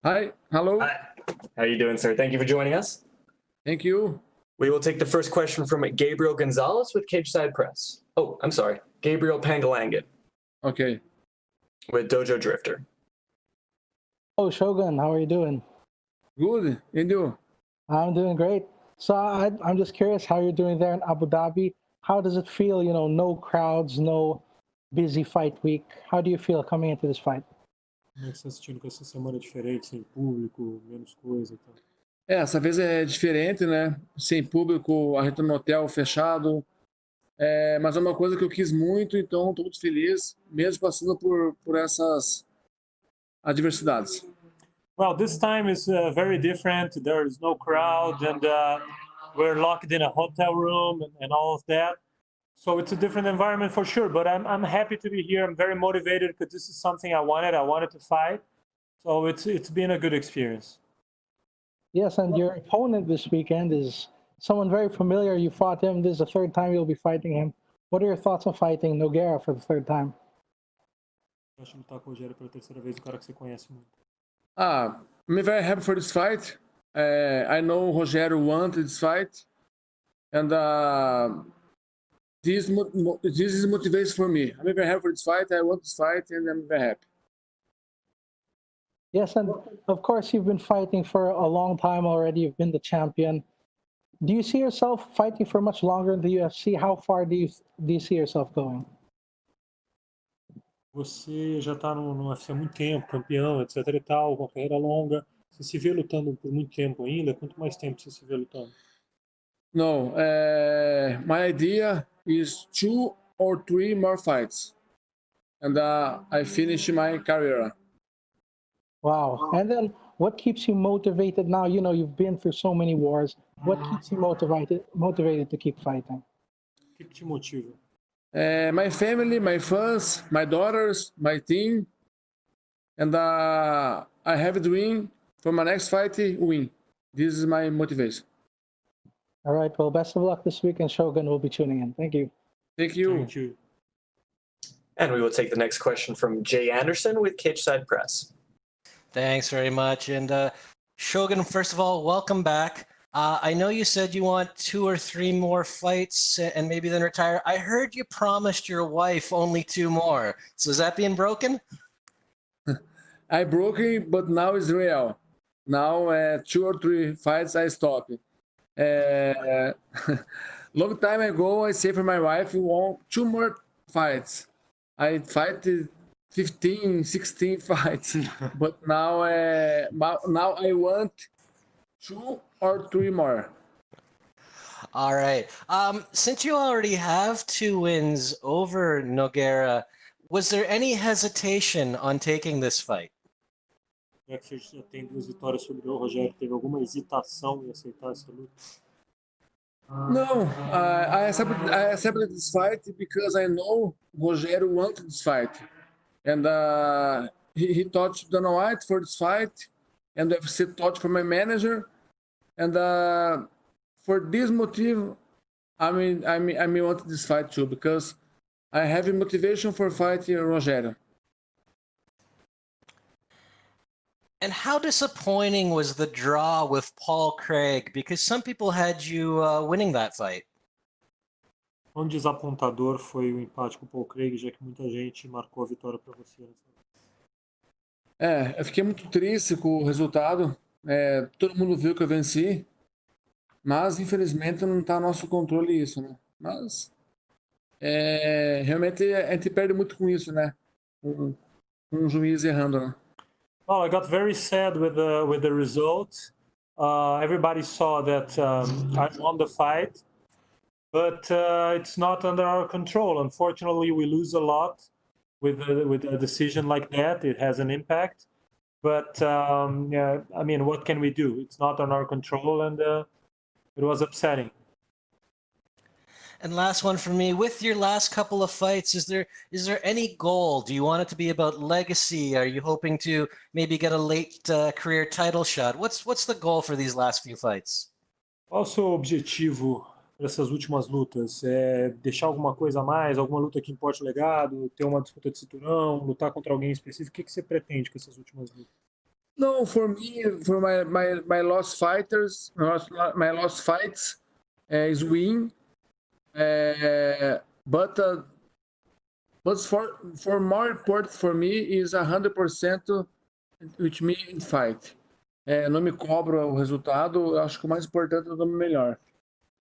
Hi, hello. Hi. How are you doing, sir? Thank you for joining us. Thank you. We will take the first question from Gabriel Gonzalez with Cageside Press. Oh, I'm sorry. Gabriel Pangalangan Okay. with Dojo Drifter. Oh, Shogun, how are you doing? Good. And you? I'm doing great. So I'm just curious how you're doing there in Abu Dhabi. How does it feel, no crowds, no busy fight week? How do you feel coming into this fight? Como é que você está assistindo com essa semana diferente, sem público, menos coisa e tal? Essa vez é diferente, né? Sem público, a gente no hotel fechado. Mas é uma coisa que eu quis muito, então estou muito feliz, mesmo passando por essas adversidades. Well, this time is very different. There is no crowd, and we're locked in a hotel room and all of that. So it's a different environment for sure. But I'm happy to be here. I'm very motivated because this is something I wanted. I wanted to fight. So it's been a good experience. Yes, and your opponent this weekend is someone very familiar. You fought him. This is the third time you'll be fighting him. What are your thoughts on fighting Nogueira for the third time? Eu acho que lutar com o Rogério pela terceira vez, o cara que você conhece muito. I'm very happy for this fight. I know Rogério wanted this fight. And this is motivation for me. I'm very happy for this fight. I want this fight, and I'm very happy. Yes, and of course you've been fighting for a long time already. You've been the champion. Do you see yourself fighting for much longer in the UFC? How far do you see yourself going? Você já está no UFC há muito tempo, campeão, etc e tal, uma carreira longa. Você se vê lutando por muito tempo ainda? Quanto mais tempo você se vê lutando? No, my idea is 2 or 3 more fights, and I finish my career. Wow. And then what keeps you motivated now? You've been through so many wars. What keeps you motivated to keep fighting? O que te motiva? My family, my fans, my daughters, my team, and I have a dream for my next fight win. This is my motivation. All right. Well, best of luck this week, and Shogun will be tuning in. Thank you. Thank you. Thank you. And we will take the next question from Jay Anderson with Cageside Press. Thanks very much. And Shogun, first of all, welcome back. I know you said you want 2 or 3 more fights and maybe then retire. I heard you promised your wife only 2 more. So is that being broken? I broke it, but now it's real. Now 2 or 3 fights I stop. Long time ago, I said for my wife, we want 2 more fights. I fight 15, 16 fights, but now I want 2 or 3 more. All right. Since you already have 2 wins over Nogueira, was there any hesitation on taking this fight? Já que você já tem 2 vitórias sobre o Rogério, teve alguma hesitação em aceitar essa luta? No, I accepted this fight because I know Rogério wanted this fight, and he touched Dana White for this fight, and the UFC touched for my manager, and for this motive, I wanted this fight too because I have a motivation for fighting Rogério. And how disappointing was the draw with Paul Craig? Because some people had you winning that fight. Quão desapontador foi o empate com o Paul Craig, já que muita gente marcou a vitória para você? Eu fiquei muito triste com o resultado. Todo mundo viu que eu venci, mas infelizmente não está no nosso controle isso, né? Mas realmente a gente perde muito com isso, né? Um juiz errando, né? Well, I got very sad with the result. Everybody saw that I won the fight, but it's not under our control. Unfortunately, we lose a lot with a decision like that. It has an impact, but yeah, I mean, what can we do? It's not on our control, and it was upsetting. And last one for me, with your last couple of fights, is there any goal? Do you want it to be about legacy? Are you hoping to maybe get a late career title shot? What's the goal for these last few fights? Qual o seu objetivo para essas últimas lutas? Deixar alguma coisa a mais, alguma luta que importe o legado, ter uma disputa de cinturão, lutar contra alguém específico? O que você pretende com essas últimas lutas? No, for me, for my lost fighters, my lost fights is win. But for more important for me is 100% with me in fight. Não me cobro o resultado, eu acho que o mais importante é o melhor.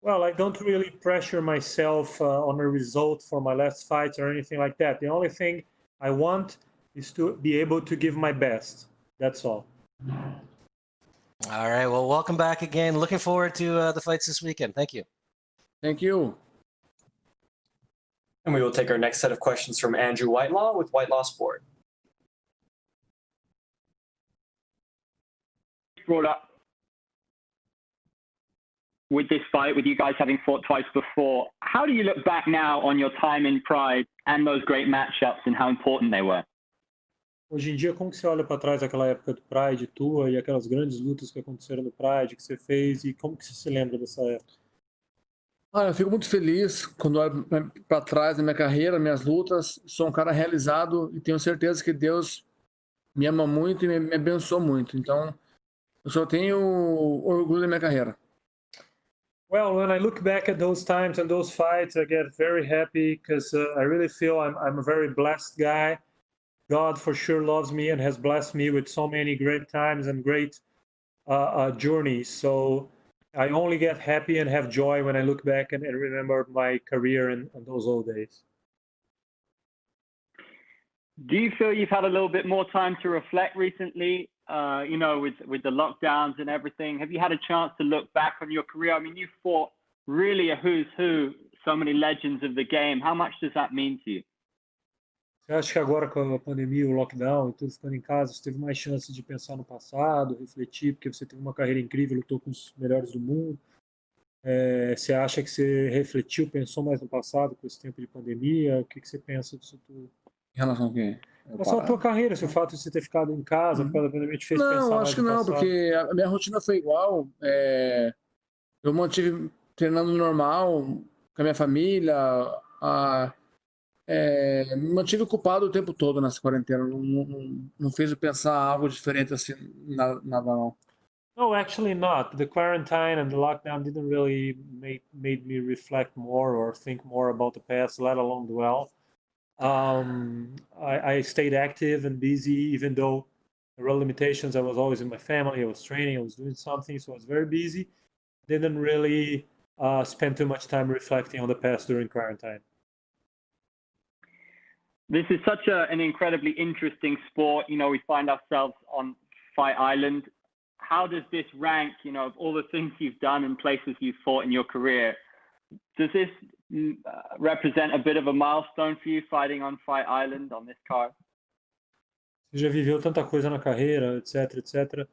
Well, I don't really pressure myself on a result for my last fights or anything like that. The only thing I want is to be able to give my best. That's all. All right. Well, welcome back again. Looking forward to the fights this weekend. Thank you. Thank you. And we will take our next set of questions from Andrew Whitelaw with Whitelaw Sport. Brought up with this fight, with you guys having fought twice before, how do you look back now on your time in Pride and those great matchups and how important they were? Hoje em dia, como que você olha para trás daquela época do Pride tua e aquelas grandes lutas que aconteceram no Pride que você fez e como que você se lembra dessa época? Eu fico muito feliz quando olho para trás da minha carreira, minhas lutas. Sou um cara realizado e tenho certeza que Deus me ama muito e me abençoou muito. Então, eu só tenho orgulho da minha carreira. Well, when I look back at those times and those fights, I get very happy because I really feel I'm a very blessed guy. God for sure loves me and has blessed me with so many great times and great journeys. So I only get happy and have joy when I look back and remember my career in those old days. Do you feel you've had a little bit more time to reflect recently? With the lockdowns and everything, have you had a chance to look back on your career? I mean, you fought really a who's who, so many legends of the game. How much does that mean to you? Você acha que agora com a pandemia, o lockdown e tudo ficando em casa, você teve mais chance de pensar no passado, refletir, porque você teve uma carreira incrível, lutou com os melhores do mundo? Você acha que você refletiu, pensou mais no passado com esse tempo de pandemia? O que você pensa disso tudo? Em relação ao quê? Em relação à tua carreira, se o fato de você ter ficado em casa, por causa da pandemia, te fez pensar mais no passado? Não, acho que não, porque a minha rotina foi igual. Eu mantive treinando normal, com a minha família, me mantive ocupado o tempo todo nessa quarentena. Não fez eu pensar algo diferente assim, nada não. No, actually not. The quarantine and the lockdown didn't really made me reflect more or think more about the past, let alone dwell. I stayed active and busy, even though there were limitations. I was always in my family. I was training. I was doing something, so I was very busy. Didn't really spend too much time reflecting on the past during quarantine. This is such an incredibly interesting sport. We find ourselves on Fight Island. How does this rank, of all the things you've done and places you've fought in your career? Does this represent a bit of a milestone for you fighting on Fight Island on this card? Você já viveu tanta coisa na carreira, etc, etc.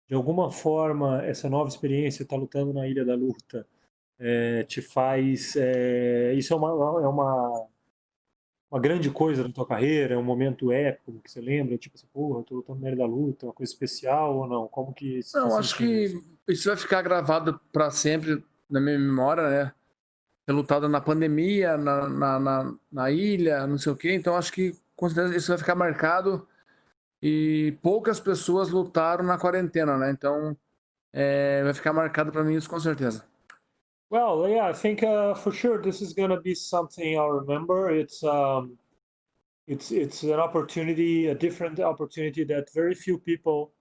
De alguma forma, essa nova experiência, estar lutando na Ilha da Luta, te faz... isso é uma grande coisa na tua carreira? É um momento épico que você lembra? Tipo assim, porra, eu tô lutando na Ilha da Luta, uma coisa especial ou não? Como que... Não, acho que isso vai ficar gravado para sempre na minha memória, né? Ter lutado na pandemia, na ilha, não sei o quê. Então, acho que com certeza isso vai ficar marcado. E poucas pessoas lutaram na quarentena, né? Então, vai ficar marcado para mim isso com certeza. Well, yeah, I think for sure this is going to be something I'll remember. It's an opportunity, a different opportunity that very few people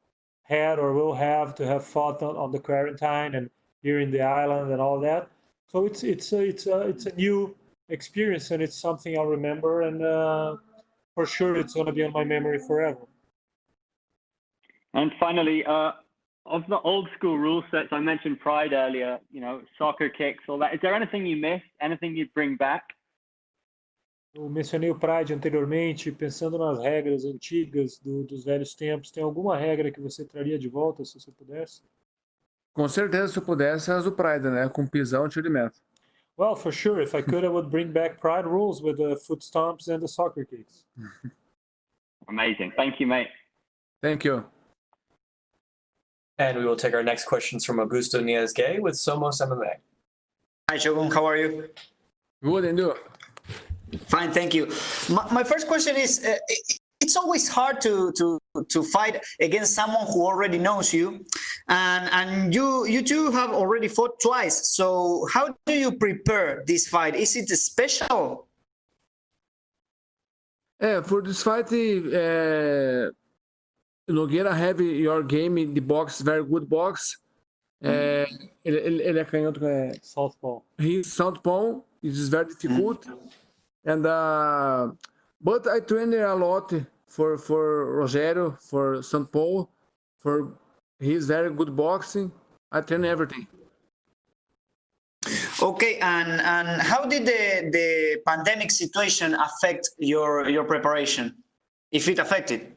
had or will have to have fought on the quarantine and here in the island and all that. So it's a new experience and it's something I'll remember, and for sure it's going to be on my memory forever. And finally, of the old school rule sets, I mentioned Pride earlier, soccer kicks, all that. Is there anything you miss? Anything you'd bring back? Eu mencionei o Pride anteriormente, pensando nas regras antigas dos velhos tempos. Tem alguma regra que você traria de volta, se você pudesse? Com certeza, se eu pudesse, as do Pride, né? Com pisão e tiro de meta. Well, for sure. If I could, I would bring back Pride rules with the foot stomps and the soccer kicks. Amazing. Thank you, mate. Thank you. And we will take our next questions from Augusto Niez-Gay with Somos MMA. Hi, Shogun. How are you? Good, and you? Fine, thank you. My first question is it's always hard to fight against someone who already knows you, and you two have already fought twice. So how do you prepare this fight? Is it special? For this fight, Nogueira have your game in the box, very good box. Ele é canhoto. Southpaw. He's southpaw. It is very difficult. And but I train a lot for Rogério, for São Paulo, for he's very good boxing. I train everything. Okay, and how did the pandemic situation affect your preparation, if it affected?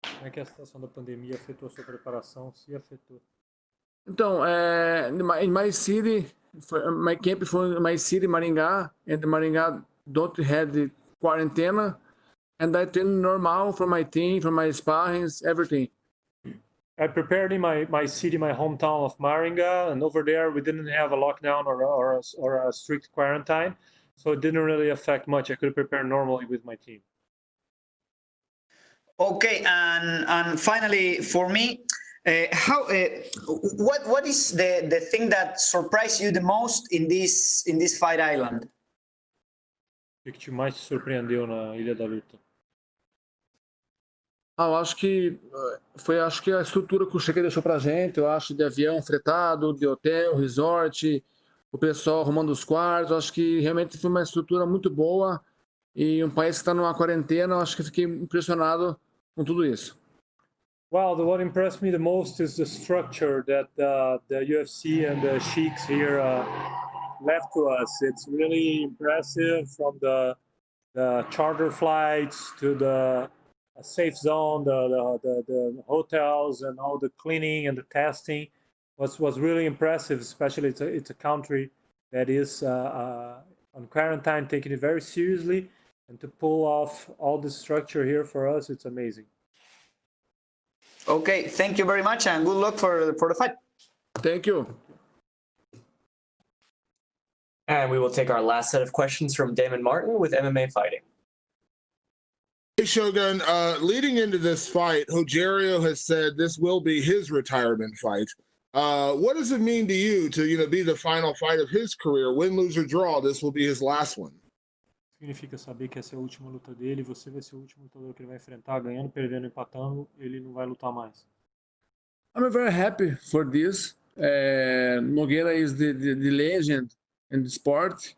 Como é que a situação da pandemia afetou a sua preparação? Se afetou. Então, in my city, my camp for my city, Maringá, and Maringá don't have the quarantena, and I train normal for my team, for my sparrings, everything. I prepared in my city, my hometown of Maringá, and over there we didn't have a lockdown or a strict quarantine, so it didn't really affect much. I could prepare normally with my team. Okay, and finally, for me, what is the thing that surprised you the most in this fight island? O que mais te surpreendeu na Ilha da Luta? Eu acho que acho que a estrutura que o Cheque deixou pra gente, eu acho, de avião fretado, de hotel, resort, o pessoal arrumando os quartos, eu acho que realmente foi uma estrutura muito boa e um país que está numa quarentena, eu acho que fiquei impressionado com tudo isso. Well, what impressed me the most is the structure that the UFC and the sheiks here left to us. It's really impressive, from the charter flights to the safe zone, the hotels, and all the cleaning and the testing was really impressive. Especially it's a country that is on quarantine, taking it very seriously, and to pull off all the structure here for us, it's amazing. Okay, thank you very much, and good luck for the fight. Thank you. And we will take our last set of questions from Damon Martin with MMA Fighting. Hey, Shogun, leading into this fight, Rogério has said this will be his retirement fight. What does it mean to you to be the final fight of his career? Win, lose, or draw, this will be his last one. Significa saber que essa é a última luta dele, você vai ser o último lutador que ele vai enfrentar, ganhando, perdendo, empatando, ele não vai lutar mais. I'm very happy for this. Nogueira is the legend in the sport,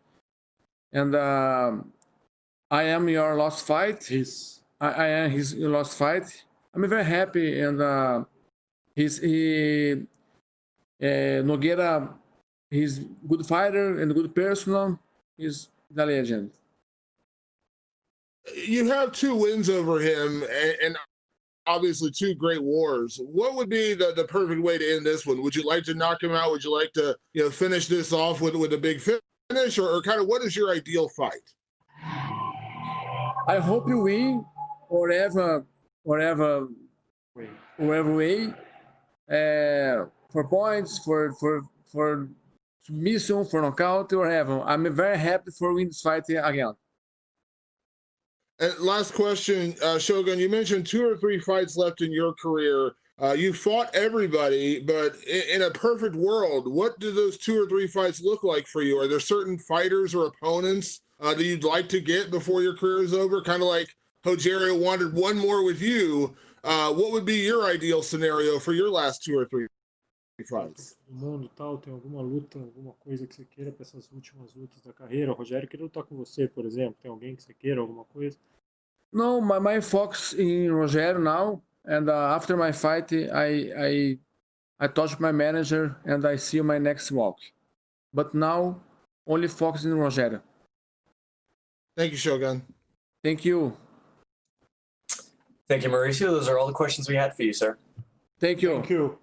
and I am your last fight. I am his last fight. I'm very happy, and Nogueira, he's good fighter and good person. He's the legend. You have 2 wins over him, and obviously 2 great wars. What would be the perfect way to end this one? Would you like to knock him out? Would you like to finish this off with a big finish, or kind of what is your ideal fight? I hope you win, whatever way, for points, for submission, for knockout, whatever. I'm very happy for win this fight again. And last question, Shogun, you mentioned 2 or 3 fights left in your career. You fought everybody, but in a perfect world, what do those 2 or 3 fights look like for you? Are there certain fighters or opponents that you'd like to get before your career is over? Kind of like Rogério wanted one more with you. What would be your ideal scenario for your last 2 or 3 fights? O mundo tal, tem alguma luta, alguma coisa que você queira para essas últimas lutas da carreira? O Rogério queria lutar com você, por exemplo. Tem alguém que você queira, alguma coisa? No, my focus in Rogério now, and after my fight, I talk to my manager and I see my next walk. But now, only focus in Rogério. Thank you, Shogun. Thank you. Thank you, Mauricio. Those are all the questions we had for you, sir. Thank you. Thank you.